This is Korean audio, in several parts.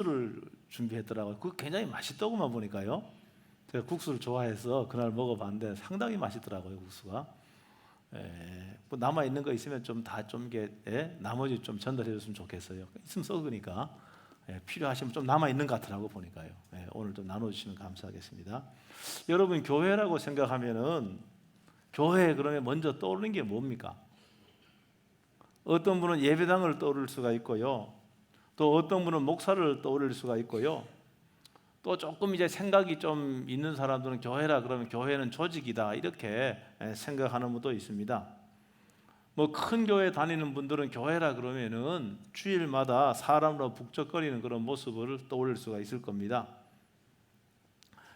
국수를 준비했더라고요. 그거 굉장히 맛있더구만 보니까요. 제가 국수를 좋아해서 그날 먹어봤는데 상당히 맛있더라고요, 국수가. 뭐 남아 있는 거 있으면 좀 다 좀 이게 나머지 좀 전달해 줬으면 좋겠어요. 있으면 썩으니까 필요하시면 좀 남아 있는 것 같더라고 보니까요. 오늘 좀 나눠주시면 감사하겠습니다. 여러분, 교회라고 생각하면은 교회 그러면 먼저 떠오르는 게 뭡니까? 어떤 분은 예배당을 떠오를 수가 있고요. 또 어떤 분은 목사를 떠올릴 수가 있고요. 또 조금 이제 생각이 좀 있는 사람들은 교회라 그러면 교회는 조직이다 이렇게 생각하는 분도 있습니다. 뭐 큰 교회 다니는 분들은 교회라 그러면은 주일마다 사람으로 북적거리는 그런 모습을 떠올릴 수가 있을 겁니다.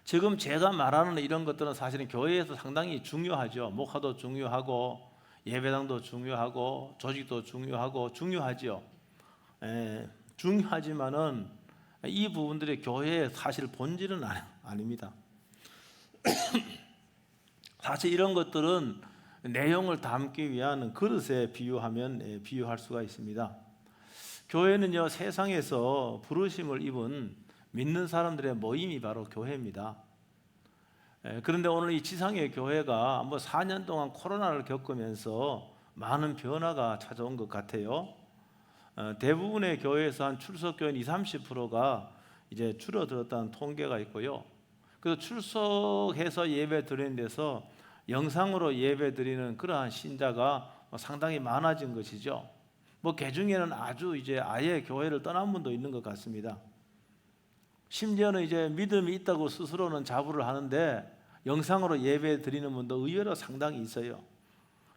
지금 제가 말하는 이런 것들은 사실은 교회에서 상당히 중요하죠. 목사도 중요하고 예배당도 중요하고 조직도 중요하지요. 중요하지만은 이 부분들이 교회의 사실 본질은 아닙니다. 사실 이런 것들은 내용을 담기 위한 그릇에 비유할 수가 있습니다. 교회는요, 세상에서 부르심을 입은 믿는 사람들의 모임이 바로 교회입니다. 그런데 오늘 이 지상의 교회가 뭐 4년 동안 코로나를 겪으면서 많은 변화가 찾아온 것 같아요. 대부분의 교회에서 한 출석교인 20-30%가 이제 줄어들었다는 통계가 있고요. 그래서 출석해서 예배 드리는 데서 영상으로 예배 드리는 그러한 신자가 상당히 많아진 것이죠. 뭐 개중에는 아예 교회를 떠난 분도 있는 것 같습니다. 심지어는 이제 믿음이 있다고 스스로는 자부를 하는데 영상으로 예배 드리는 분도 의외로 상당히 있어요.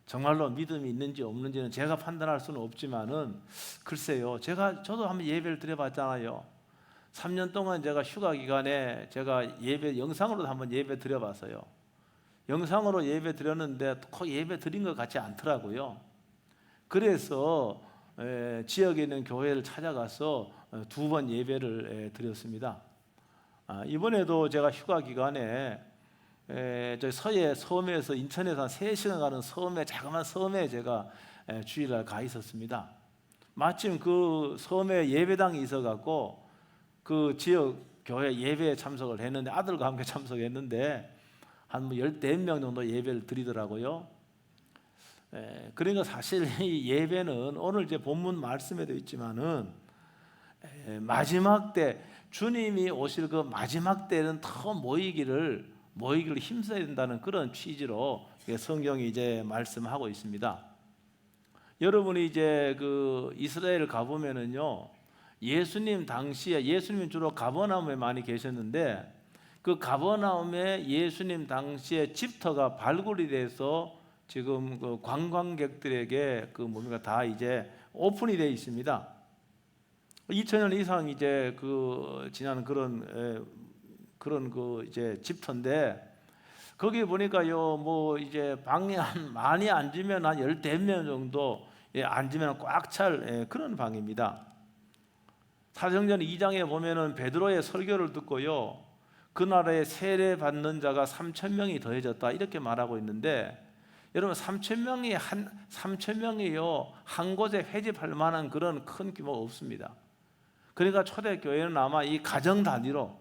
정말로 믿음이 있는지 없는지는 제가 판단할 수는 없지만은 글쎄요, 저도 한번 예배를 드려봤잖아요. 3년 동안 제가 휴가 기간에 제가 영상으로도 한번 예배 드려봤어요. 영상으로 예배 드렸는데 꼭 예배 드린 것 같지 않더라고요. 그래서 지역에 있는 교회를 찾아가서 2번 예배를 드렸습니다. 이번에도 제가 휴가 기간에 저희 섬에서 인천에서 한 3시간 가는 자그마한 섬에 제가 주일날 가 있었습니다. 마침 그 섬에 예배당이 있어갖고 그 지역 교회 예배에 참석을 했는데 아들과 함께 참석했는데 한 14명 정도 예배를 드리더라고요. 그러니까 사실 이 예배는 오늘 이제 본문 말씀에도 있지만은 마지막 때 주님이 오실 그 마지막 때는 더 모이기를 힘써야 된다는 그런 취지로 성경이 이제 말씀하고 있습니다. 여러분이 이제 그 이스라엘 가보면은요, 예수님은 주로 가버나움에 많이 계셨는데 그 가버나움에 예수님 당시에 집터가 발굴이 돼서 지금 그 관광객들에게 다 이제 오픈이 되어 있습니다. 2000년 이상 이제 지난 그런 이제 집터인데 거기 보니까요, 뭐 이제 방이 많이 앉으면 한 14명 정도 앉으면 꽉 찰 그런 방입니다. 사도행전 2장에 보면은 베드로의 설교를 듣고요, 그 나라에 세례 받는 자가 3,000명이 더해졌다 이렇게 말하고 있는데, 여러분 3,000명이요 한 곳에 회집할 만한 그런 큰 규모가 없습니다. 그러니까 초대교회는 아마 이 가정 단위로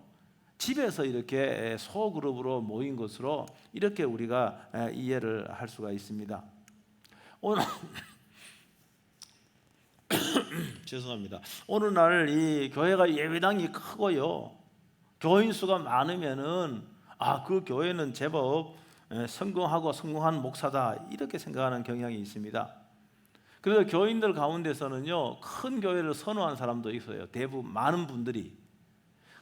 집에서 이렇게 소그룹으로 모인 것으로 이렇게 우리가 이해를 할 수가 있습니다. 오늘 죄송합니다. 오늘날 이 교회가 예배당이 크고요, 교인 수가 많으면은 그 교회는 제법 성공한 목사다 이렇게 생각하는 경향이 있습니다. 그래서 교인들 가운데서는요, 큰 교회를 선호하는 사람도 있어요. 대부분 많은 분들이.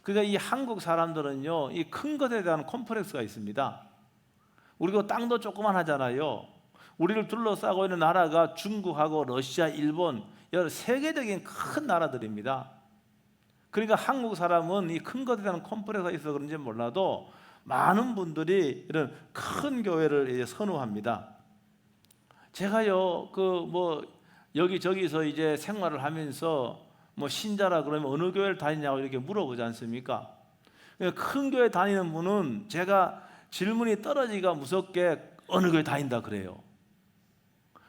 그러니까 이 한국 사람들은요, 이 큰 것에 대한 콤플렉스가 있습니다. 우리가 땅도 조그만하잖아요. 우리를 둘러싸고 있는 나라가 중국하고 러시아, 일본 여러 세계적인 큰 나라들입니다. 그러니까 한국 사람은 이 큰 것에 대한 콤플렉스가 있어서 그런지 몰라도 많은 분들이 이런 큰 교회를 선호합니다. 제가요, 여기저기서 이제 생활을 하면서 뭐 신자라 그러면 어느 교회를 다니냐고 이렇게 물어보지 않습니까? 큰 교회 다니는 분은 제가 질문이 떨어지기가 무섭게 어느 교회 다닌다 그래요.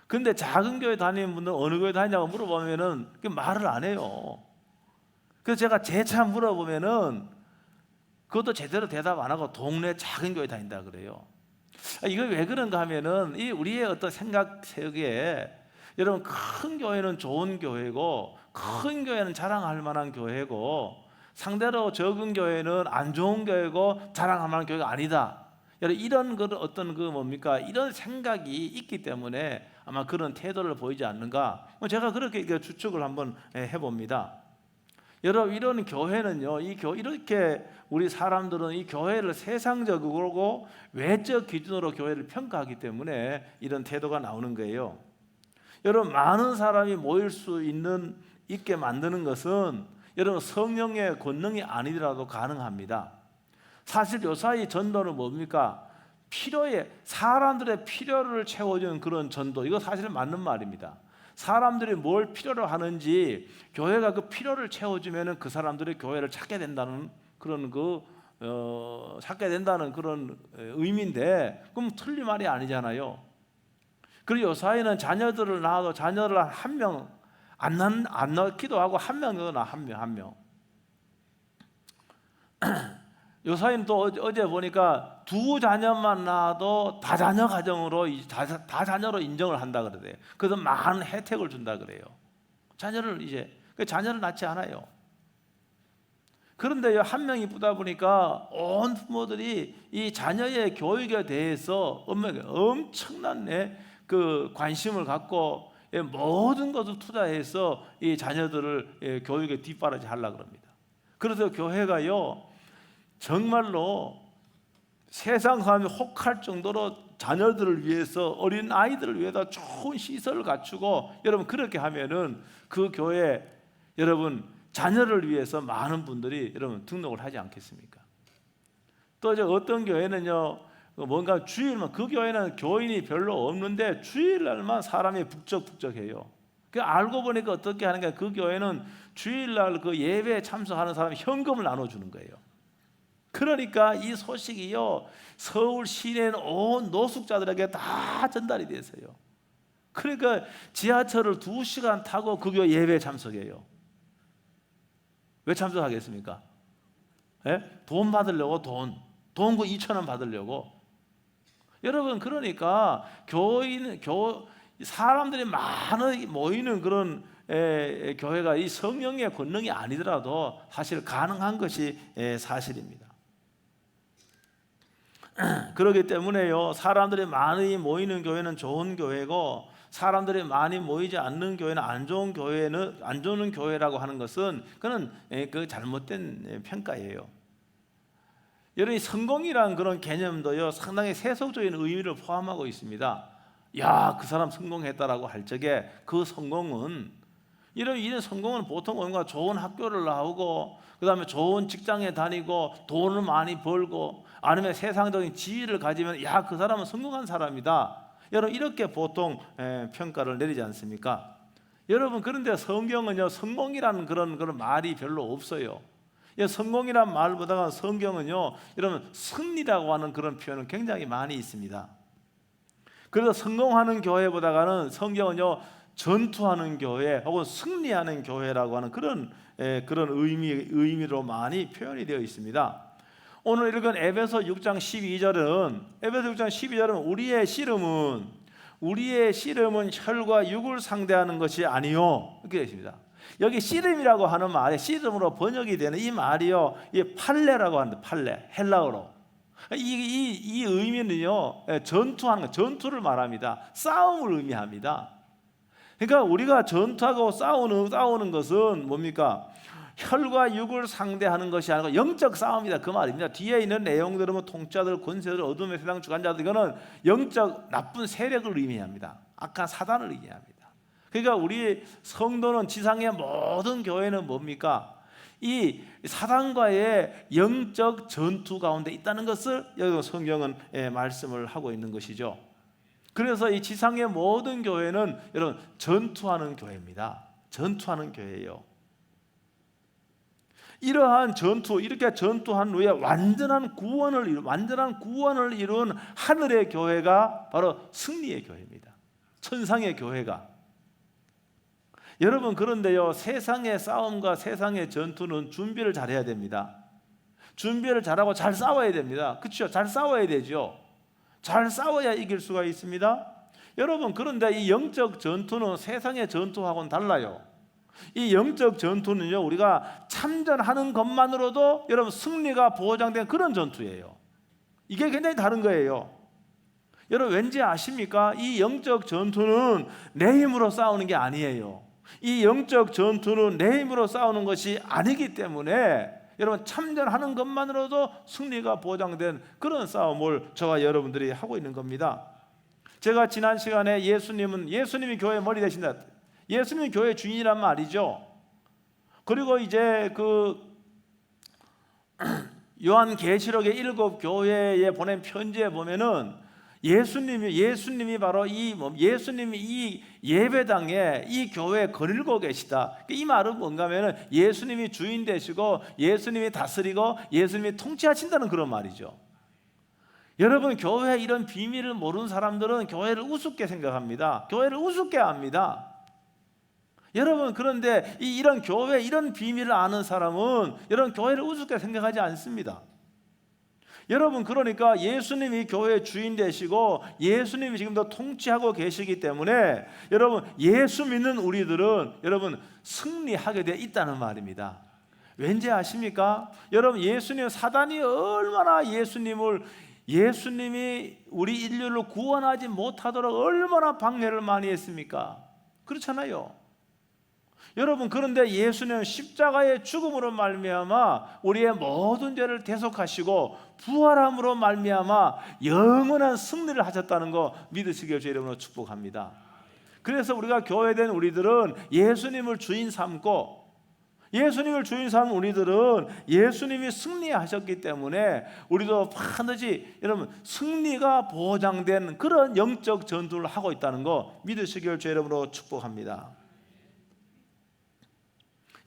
근데 작은 교회 다니는 분은 어느 교회 다니냐고 물어보면은 말을 안 해요. 그래서 제가 재차 물어보면은 그것도 제대로 대답 안 하고 동네 작은 교회 다닌다 그래요. 이거 왜 그런가 하면은 이 우리의 어떤 생각 세계에 여러분 큰 교회는 좋은 교회고 큰 교회는 자랑할 만한 교회고 상대로 적은 교회는 안 좋은 교회고 자랑할 만한 교회가 아니다. 여러분 이런 그 어떤 그 뭡니까 이런 생각이 있기 때문에 아마 그런 태도를 보이지 않는가. 제가 그렇게 추측을 한번 해봅니다. 여러분 이런 교회는요, 이렇게 우리 사람들은 이 교회를 세상적이고 외적 기준으로 교회를 평가하기 때문에 이런 태도가 나오는 거예요. 여러분 많은 사람이 모일 수 있게 만드는 것은 여러분 성령의 권능이 아니더라도 가능합니다. 사실 요사이 전도는 뭡니까? 사람들의 필요를 채워주는 그런 전도, 이거 사실 맞는 말입니다. 사람들이 뭘 필요로 하는지 교회가 그 필요를 채워주면 그 사람들이 교회를 찾게 된다는 그런 그런 의미인데, 그럼 틀린 말이 아니잖아요. 그리고 요사이는 자녀들을 낳아도 자녀를 한 명 안 낳기도 하고 한 명도 낳아 한 명. 요사이는 또 어제 보니까 2자녀만 낳아도 다자녀 가정으로 다자녀로 인정을 한다 그래요. 그래서 많은 혜택을 준다 그래요. 자녀를 낳지 않아요. 그런데 한 명이 뿌다 보니까 온 부모들이 이 자녀의 교육에 대해서 엄청난 그 관심을 갖고 모든 것을 투자해서 이 자녀들을 교육에 뒷바라지 하려고 합니다. 그래서 교회가요 정말로 세상 사람이 혹할 정도로 자녀들을 위해서, 어린 아이들을 위해서 좋은 시설을 갖추고, 여러분 그렇게 하면은 그 교회 여러분 자녀를 위해서 많은 분들이 여러분 등록을 하지 않겠습니까? 또 이제 어떤 교회는요 뭔가 주일만, 그 교회는 교인이 별로 없는데 주일날만 사람이 북적북적해요. 그 알고 보니까 어떻게 하는가, 그 교회는 주일날 그 예배에 참석하는 사람이 현금을 나눠주는 거예요. 그러니까 이 소식이요 서울 시내에 온 노숙자들에게 다 전달이 됐어요. 그러니까 지하철을 2시간 타고 그 교회 예배에 참석해요. 왜 참석하겠습니까? 돈 받으려고, 돈 그 2,000원 받으려고. 여러분 그러니까 사람들이 많이 모이는 그런 교회가 이 성령의 권능이 아니더라도 사실 가능한 것이 사실입니다. 그렇기 때문에요 사람들이 많이 모이는 교회는 좋은 교회고, 사람들이 많이 모이지 않는 교회는 안 좋은 교회라고 하는 것은 그건 그 잘못된 평가예요. 여러분 성공이란 그런 개념도요 상당히 세속적인 의미를 포함하고 있습니다. 야, 그 사람 성공했다라고 할 적에 그 성공은 이런 성공은 보통 뭔가 좋은 학교를 나오고 그 다음에 좋은 직장에 다니고 돈을 많이 벌고 아니면 세상적인 지위를 가지면 야, 그 사람은 성공한 사람이다. 여러분 이렇게 보통 평가를 내리지 않습니까? 여러분 그런데 성경은요 성공이라는 그런 말이 별로 없어요. 성공이란 말보다가 성경은요 여러분 승리라고 하는 그런 표현은 굉장히 많이 있습니다. 그래서 성공하는 교회보다는 성경은요 전투하는 교회 혹은 승리하는 교회라고 하는 그런 의미로 많이 표현이 되어 있습니다. 오늘 읽은 에베소 6장 12절은 우리의 씨름은 혈과 육을 상대하는 것이 아니요, 이렇게 되어 있습니다. 여기 씨름이라고 하는 말이 씨름으로 번역이 되는 이 말이요, 이 팔레라고 하는데, 팔레 헬라어로 이 의미는요 전투하는 것, 전투를 말합니다. 싸움을 의미합니다. 그러니까 우리가 전투하고 싸우는 것은 뭡니까? 혈과 육을 상대하는 것이 아니고 영적 싸움이다, 그 말입니다. 뒤에 있는 내용들은 뭐 통치자들, 권세들, 어둠의 세상 주관자들, 이거는 영적 나쁜 세력을 의미합니다. 악한 사단을 의미합니다. 그러니까 우리 성도는, 지상의 모든 교회는 뭡니까? 이 사단과의 영적 전투 가운데 있다는 것을 여기 성경은 말씀을 하고 있는 것이죠. 그래서 이 지상의 모든 교회는 여러분 전투하는 교회입니다. 전투하는 교회예요. 이렇게 전투한 후에 완전한 구원을 이룬 하늘의 교회가 바로 승리의 교회입니다. 천상의 교회가. 여러분, 그런데요, 세상의 싸움과 세상의 전투는 준비를 잘해야 됩니다. 준비를 잘하고 잘 싸워야 됩니다. 그렇죠? 잘 싸워야 되죠. 잘 싸워야 이길 수가 있습니다. 여러분, 그런데 이 영적 전투는 세상의 전투하고는 달라요. 이 영적 전투는요, 우리가 참전하는 것만으로도 여러분 승리가 보장된 그런 전투예요. 이게 굉장히 다른 거예요. 여러분, 왠지 아십니까? 이 영적 전투는 내 힘으로 싸우는 게 아니에요. 이 영적 전투는 내 힘으로 싸우는 것이 아니기 때문에 여러분, 참전하는 것만으로도 승리가 보장된 그런 싸움을 저와 여러분들이 하고 있는 겁니다. 제가 지난 시간에 예수님이 교회의 머리 되신다, 예수님이 교회의 주인이란 말이죠. 그리고 이제 그 요한계시록의 7 교회에 보낸 편지에 보면은 예수님이 바로 예수님이 이 예배당에 이 교회에 거닐고 계시다. 이 말은 뭔가 하면은 예수님이 주인 되시고 예수님이 다스리고 예수님이 통치하신다는 그런 말이죠. 여러분, 교회의 이런 비밀을 모르는 사람들은 교회를 우습게 생각합니다. 교회를 우습게 합니다. 여러분, 그런데 이런 교회 이런 비밀을 아는 사람은 여러분 교회를 우습게 생각하지 않습니다. 여러분, 그러니까 예수님이 교회의 주인 되시고 예수님이 지금도 통치하고 계시기 때문에 여러분, 예수 믿는 우리들은 여러분 승리하게 되어 있다는 말입니다. 왠지 아십니까? 여러분, 사단이 얼마나 예수님이 우리 인류를 구원하지 못하도록 얼마나 방해를 많이 했습니까? 그렇잖아요. 여러분, 그런데 예수님은 십자가의 죽음으로 말미암아 우리의 모든 죄를 대속하시고 부활함으로 말미암아 영원한 승리를 하셨다는 거 믿으시길 주 이름으로 축복합니다. 그래서 우리가 교회된 우리들은 예수님을 주인 삼고, 예수님을 주인 삼은 우리들은 예수님이 승리하셨기 때문에 우리도 반드시 여러분 승리가 보장된 그런 영적 전투를 하고 있다는 거 믿으시길 주 이름으로 축복합니다.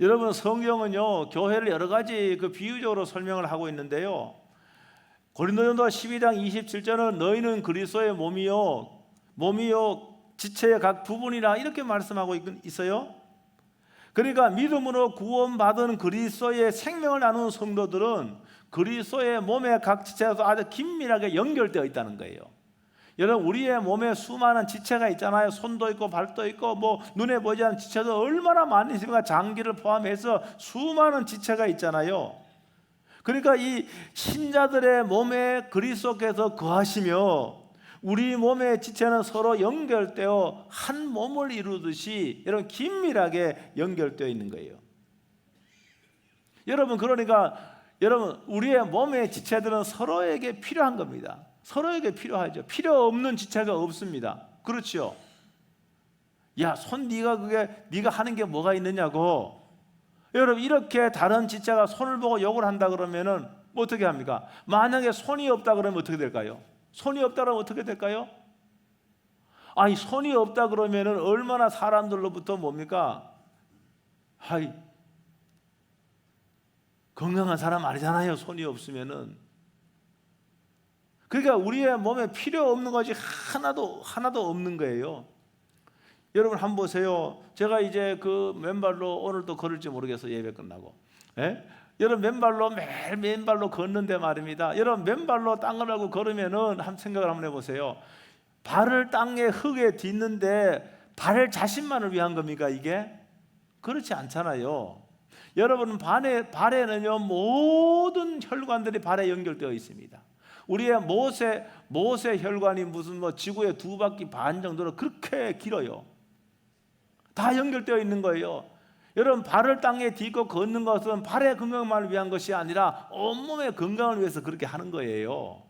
여러분, 성경은요 교회를 여러 가지 비유적으로 설명을 하고 있는데요, 고린도전서 12장 27절은 너희는 그리스도의 몸이요 지체의 각 부분이라 이렇게 말씀하고 있어요. 그러니까 믿음으로 구원받은 그리스도의 생명을 나누는 성도들은 그리스도의 몸의 각 지체에서 아주 긴밀하게 연결되어 있다는 거예요. 여러분, 우리의 몸에 수많은 지체가 있잖아요. 손도 있고 발도 있고 뭐 눈에 보이지 않는 지체도 얼마나 많이 있습니까? 장기를 포함해서 수많은 지체가 있잖아요. 그러니까 이 신자들의 몸에 그리스도께서 거하시며 우리 몸의 지체는 서로 연결되어 한 몸을 이루듯이 여러분 긴밀하게 연결되어 있는 거예요. 여러분, 그러니까 여러분 우리의 몸의 지체들은 서로에게 필요한 겁니다. 서로에게 필요하죠. 필요 없는 지체가 없습니다. 그렇죠? 야, 손 네가 하는 게 뭐가 있느냐고. 여러분, 이렇게 다른 지체가 손을 보고 욕을 한다 그러면은 뭐 어떻게 합니까? 만약에 손이 없다 그러면 어떻게 될까요? 손이 없다 그러면 어떻게 될까요? 아니, 손이 없다 그러면은 얼마나 사람들로부터 뭡니까? 아이, 건강한 사람 아니잖아요. 손이 없으면은. 그러니까 우리의 몸에 필요 없는 것이 하나도 없는 거예요. 여러분, 한번 보세요. 제가 이제 맨발로 오늘도 걸을지 모르겠어요. 예배 끝나고. 여러분, 매일 맨발로 걷는데 말입니다. 여러분, 맨발로 땅을 밟고 걸으면은 생각을 한번 해보세요. 발을 땅에 흙에 딛는데 발 자신만을 위한 겁니까 이게? 그렇지 않잖아요. 여러분, 발에는요 모든 혈관들이 발에 연결되어 있습니다. 우리의 모세 혈관이 무슨 지구의 2바퀴 반 정도로 그렇게 길어요. 다 연결되어 있는 거예요. 여러분, 발을 땅에 딛고 걷는 것은 발의 건강만을 위한 것이 아니라 온몸의 건강을 위해서 그렇게 하는 거예요.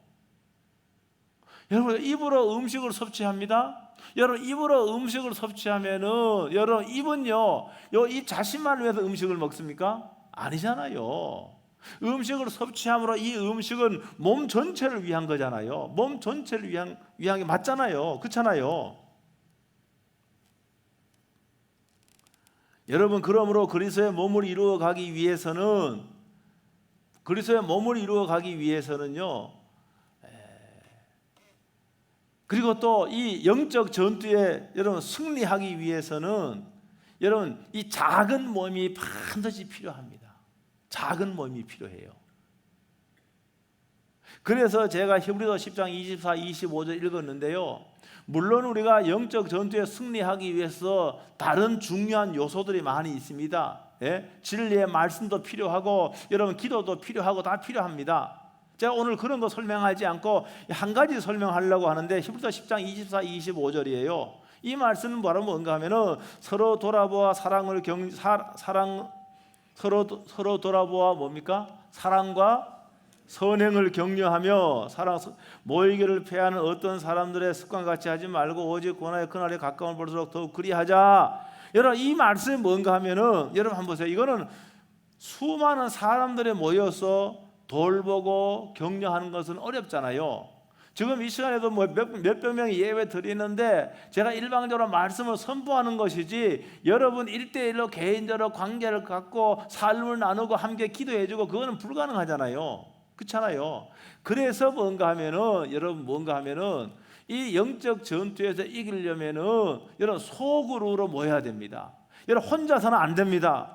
여러분, 입으로 음식을 섭취합니다. 여러분, 입으로 음식을 섭취하면은 여러분 입은요 이 자신만을 위해서 음식을 먹습니까? 아니잖아요. 음식을 섭취함으로 이 음식은 몸 전체를 위한 거잖아요. 몸 전체를 위한 게 맞잖아요. 그렇잖아요. 여러분, 그러므로 그리스도의 몸을 이루어 가기 위해서는요 그리고 또 이 영적 전투에 여러분 승리하기 위해서는 여러분, 이 작은 몸이 반드시 필요합니다. 작은 몸이 필요해요. 그래서 제가 히브리서 10장 24, 25절 읽었는데요, 물론 우리가 영적 전투에 승리하기 위해서 다른 중요한 요소들이 많이 있습니다. 예? 진리의 말씀도 필요하고 여러분 기도도 필요하고 다 필요합니다. 제가 오늘 그런 거 설명하지 않고 한 가지 설명하려고 하는데 히브리서 10장 24, 25절이에요. 이 말씀은 뭐라고 뭔가 하면은 서로 돌아보아 서로 돌아보아 뭡니까? 사랑과 선행을 격려하며 모이기를 패하는 어떤 사람들의 습관같이 하지 말고 오직 고난의 그날에 가까운 볼수록 더욱 그리하자. 여러분, 이 말씀이 뭔가 하면은 여러분 한번 보세요. 이거는 수많은 사람들이 모여서 돌보고 격려하는 것은 어렵잖아요. 지금 이 시간에도 몇백 명이 예배 드리는데 제가 일방적으로 말씀을 선포하는 것이지, 여러분 1대1로 개인적으로 관계를 갖고 삶을 나누고 함께 기도해주고 그거는 불가능하잖아요. 그렇잖아요. 그래서 뭔가 하면은 여러분 뭔가 하면은 이 영적 전투에서 이기려면은 여러분 소그룹으로 모여야 됩니다. 여러분 혼자서는 안 됩니다.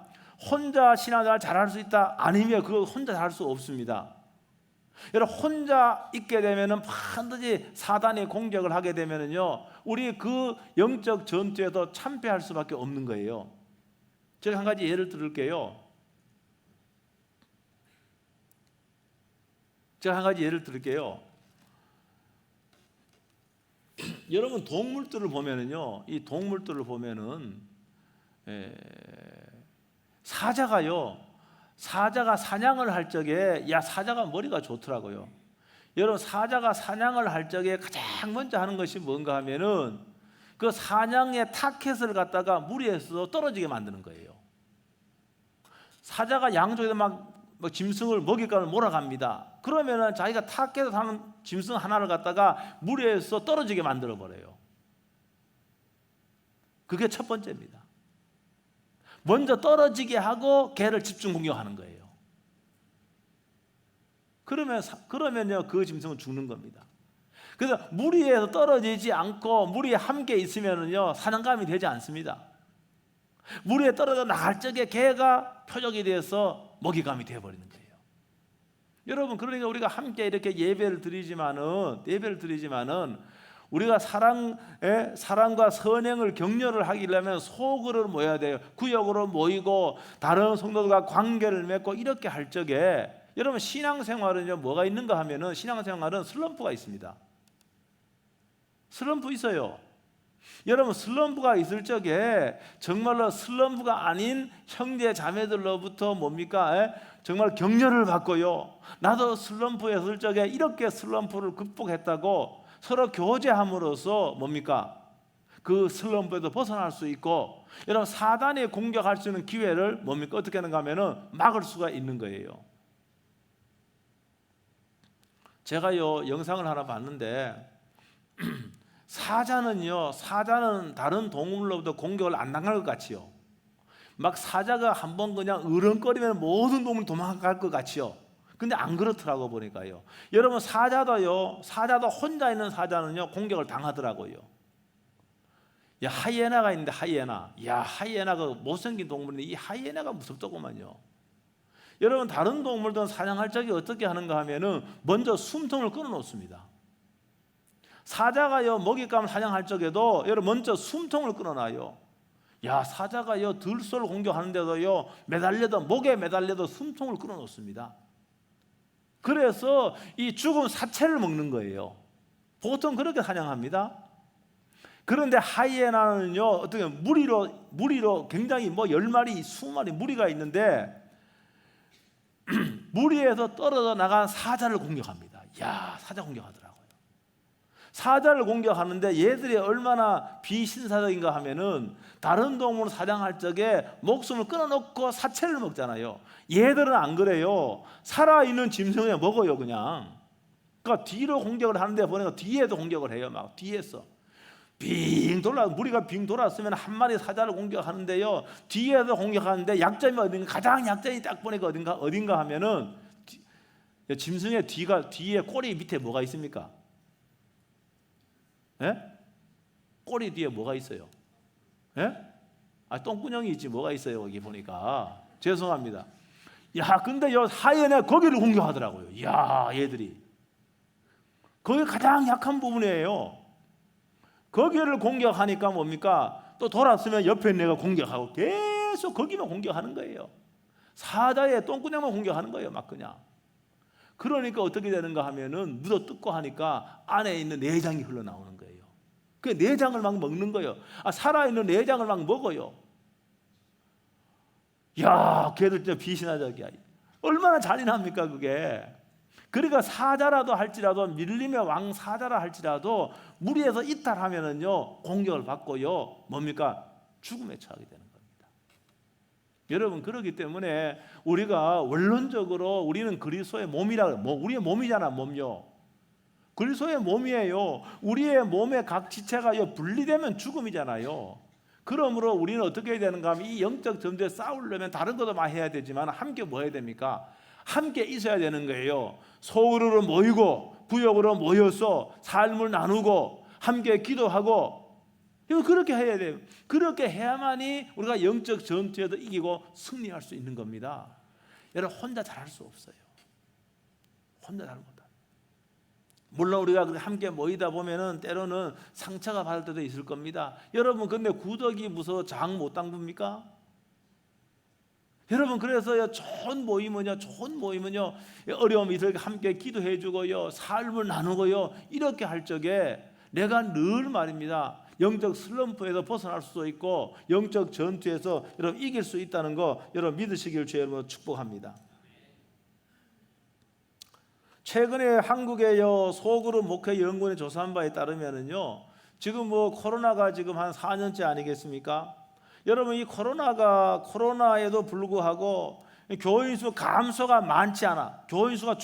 혼자 신앙생활 잘할 수 있다 아니면 그거 혼자 잘할 수 없습니다. 여러분 혼자 있게 되면은 반드시 사단이 공격을 하게 되면은요, 우리 그 영적 전투에도 참패할 수밖에 없는 거예요. 제가 한 가지 예를 들을게요. 여러분 동물들을 보면은요, 이 동물들을 보면은 사자가 사냥을 할 적에, 사자가 머리가 좋더라고요. 여러분 사자가 사냥을 할 적에 가장 먼저 하는 것이 뭔가 하면은 그 사냥의 타켓을 갖다가 무리해서 떨어지게 만드는 거예요. 사자가 양쪽에서 막 짐승을 먹잇감을 몰아갑니다. 그러면은 자기가 타켓에서 사는 짐승 하나를 갖다가 무리해서 떨어지게 만들어 버려요. 그게 첫 번째입니다. 먼저 떨어지게 하고 걔를 집중 공격하는 거예요. 그러면요 그 짐승은 죽는 겁니다. 그래서 무리해서 떨어지지 않고 무리에 함께 있으면은요 사냥감이 되지 않습니다. 무리에 떨어져 나갈 적에 걔가 표적이 돼서 먹이감이 되어버리는 거예요. 여러분, 그러니까 우리가 함께 이렇게 예배를 드리지만은 우리가 사랑과 선행을 격려를 하려면 소그룹으로 모여야 돼요. 구역으로 모이고 다른 성도들과 관계를 맺고 이렇게 할 적에, 여러분 신앙생활은요 뭐가 있는가 하면은, 신앙생활은 슬럼프가 있습니다. 슬럼프 있어요. 여러분 슬럼프가 있을 적에 정말로 슬럼프가 아닌 형제 자매들로부터 뭡니까? 정말 격려를 받고요. 나도 슬럼프에 있을 적에 이렇게 슬럼프를 극복했다고 서로 교제함으로써 뭡니까? 그 슬럼프에도 벗어날 수 있고, 여러분 사단이 공격할 수 있는 기회를 뭡니까? 어떻게 하는가 하면은 막을 수가 있는 거예요. 제가요 영상을 하나 봤는데 사자는 다른 동물로부터 공격을 안 당할 것 같이요. 막 사자가 한번 그냥 으렁거리면 모든 동물 도망갈 것 같이요. 근데 안 그렇더라고 보니까요. 여러분 사자도 혼자 있는 사자는요 공격을 당하더라고요. 하이에나가 있는데 하이에나가 못생긴 동물인데 이 하이에나가 무섭더구만요. 여러분 다른 동물들은 사냥할 적에 어떻게 하는가 하면은 먼저 숨통을 끊어 놓습니다. 사자가요 먹잇감을 사냥할 적에도 여러분 먼저 숨통을 끊어놔요. 사자가요 들소를 공격하는데도요 목에 매달려도 숨통을 끊어 놓습니다. 그래서 이 죽은 사체를 먹는 거예요. 보통 그렇게 사냥합니다. 그런데 하이에나는요 어떻게 무리로 굉장히 10마리 20마리 무리가 있는데 무리에서 떨어져 나간 사자를 공격합니다. 사자 공격하더라고요. 사자를 공격하는데 얘들이 얼마나 비신사적인가 하면은 다른 동물을 사냥할 적에 목숨을 끊어놓고 사체를 먹잖아요. 얘들은 안 그래요. 살아있는 짐승을 먹어요 그냥. 그러니까 뒤로 공격을 하는데 보니까 뒤에도 공격을 해요. 막 뒤에서 무리가 빙 돌았으면 한 마리 사자를 공격하는데요 뒤에서 공격하는데 약점이 어딘가, 가장 약점이 딱 보니까 어딘가 하면은 짐승의 뒤에 꼬리 밑에 뭐가 있습니까? 꼬리 뒤에 뭐가 있어요? 똥구녕이 있지 뭐가 있어요. 여기 보니까 죄송합니다. 야, 근데 요 하얀에 거기를 공격하더라고요. 야, 얘들이 거기 가장 약한 부분이에요. 거기를 공격하니까 뭡니까? 또 돌았으면 옆에 있는 애가 공격하고 계속 거기만 공격하는 거예요. 사자의 똥구녕만 공격하는 거예요. 막 그냥. 그러니까 어떻게 되는가 하면은 묻어 뜯고 하니까 안에 있는 내장이 흘러나오는 거예요. 그 내장을 막 먹는 거예요. 살아있는 내장을 막 먹어요. 야, 걔들 진짜 비신하자기야. 얼마나 잔인합니까 그게. 그러니까 사자라도 할지라도, 밀림의 왕 사자라 할지라도 무리해서 이탈하면은요 공격을 받고요 뭡니까? 죽음에 처하게 되는 겁니다. 여러분, 그렇기 때문에 우리가 원론적으로 우리는 그리스도의 몸이라, 우리의 몸이잖아. 몸요, 그리스도의 몸이에요. 우리의 몸의 각 지체가 분리되면 죽음이잖아요. 그러므로 우리는 어떻게 해야 되는가 하면 이 영적 전쟁에 싸우려면 다른 것도 많이 해야 되지만 함께 뭐 해야 됩니까? 함께 있어야 되는 거예요. 소그룹으로 모이고 구역으로 모여서 삶을 나누고 함께 기도하고, 그렇게 해야 돼요. 그렇게 해야만이 우리가 영적 전투에도 이기고 승리할 수 있는 겁니다. 여러분, 혼자 잘할 수 없어요. 혼자 잘 못합니다. 물론 우리가 함께 모이다 보면은 때로는 상처가 받을 때도 있을 겁니다. 여러분, 근데 구더기 무서워 장 못 당깁니까? 여러분, 그래서 좋은 모임은요 어려움이 있을 때 함께 기도해 주고요 삶을 나누고요 이렇게 할 적에 내가 늘 말입니다, 영적 슬럼프에서 벗어날 수도 있고 영적 전투에서 여러분 이길 수 있다는 거 여러분 믿으시길 주의 축복합니다. 최근에 한국의 소그룹 목회 연구원이 조사한 바에 따르면은요 지금 코로나가 지금 한 4년째 아니겠습니까? 여러분, 이 코로나에도 불구하고 교인 수 감소가 많지 않아. 교인 수가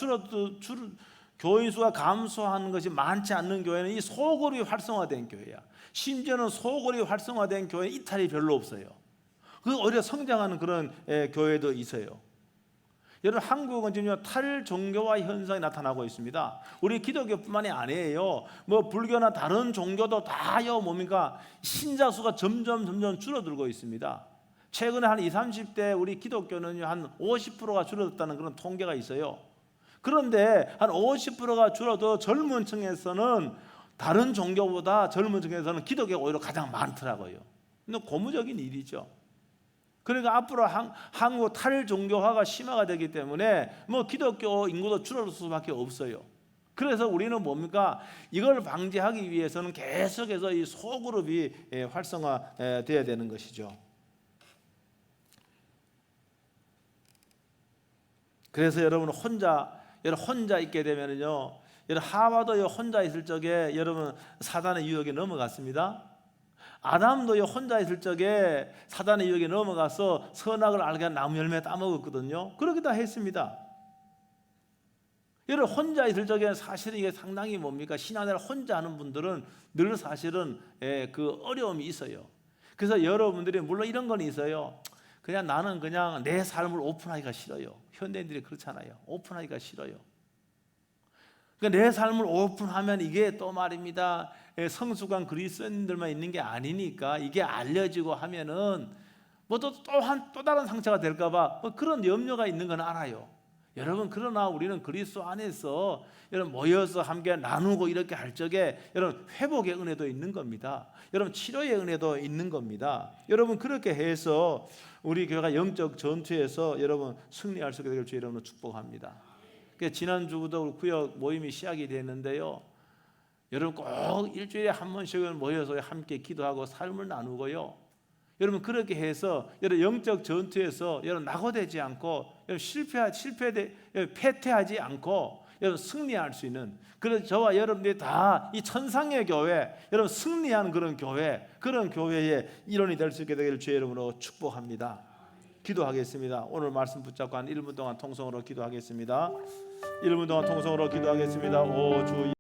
교인 수가 감소하는 것이 많지 않는 교회는 이 소그룹이 활성화된 교회야. 심지어는 소그룹이 활성화된 교회 이탈이 별로 없어요. 오히려 성장하는 그런 교회도 있어요. 여러분, 한국은 지금 탈종교화 현상이 나타나고 있습니다. 우리 기독교뿐만이 아니에요. 불교나 다른 종교도 다요 뭡니까? 신자 수가 점점 줄어들고 있습니다. 최근에 한 20, 30대 우리 기독교는 한 50%가 줄어들었다는 그런 통계가 있어요. 그런데 한 50%가 줄어도 젊은 층에서는 다른 종교보다 젊은 층에서는 기독교가 오히려 가장 많더라고요. 근데 고무적인 일이죠. 그러니까 앞으로 한국 탈종교화가 심화가 되기 때문에 기독교 인구도 줄어들 수밖에 없어요. 그래서 우리는 뭡니까? 이걸 방지하기 위해서는 계속해서 이 소그룹이 활성화되어야 되는 것이죠. 그래서 여러분 혼자 있게 되면요, 여러분 하와도 혼자 있을 적에 여러분 사단의 유혹에 넘어갔습니다. 아담도 혼자 있을 적에 사단의 유혹에 넘어가서 선악을 알게 한 나무 열매 따먹었거든요. 그렇게 다 했습니다. 여러분, 혼자 있을 적에 사실은 이게 상당히 뭡니까? 신앙생활 혼자 하는 분들은 늘 사실은 그 어려움이 있어요. 그래서 여러분들이 물론 이런 건 있어요. 그냥 나는 그냥 내 삶을 오픈하기가 싫어요. 현대인들이 그렇잖아요. 오픈하기가 싫어요. 그러니까 내 삶을 오픈하면 이게 또 말입니다, 성숙한 그리스도인들만 있는 게 아니니까 이게 알려지고 하면은 또 다른 상처가 될까봐 그런 염려가 있는 건 알아요. 여러분, 그러나 우리는 그리스도 안에서 여러분 모여서 함께 나누고 이렇게 할 적에 여러분 회복의 은혜도 있는 겁니다. 여러분 치료의 은혜도 있는 겁니다. 여러분, 그렇게 해서 우리 교회가 영적 전투에서 여러분 승리할 수 있게 되길 주 여러분을 축복합니다. 지난주부터 구역 모임이 시작이 됐는데요, 여러분 꼭 일주일에 한 번씩은 모여서 함께 기도하고 삶을 나누고요, 여러분 그렇게 해서 여러분 영적 전투에서 여러분 낙오되지 않고 여러분 패퇴하지 않고 여러분 승리할 수 있는, 그래서 저와 여러분들이 다 이 천상의 교회, 여러분 승리하는 그런 교회의 일원이 될 수 있게 되기를 주의 이름으로 축복합니다. 기도하겠습니다. 오늘 말씀 붙잡고 한 1분 동안 통성으로 기도하겠습니다. 1분 동안 통성으로 기도하겠습니다. 오 주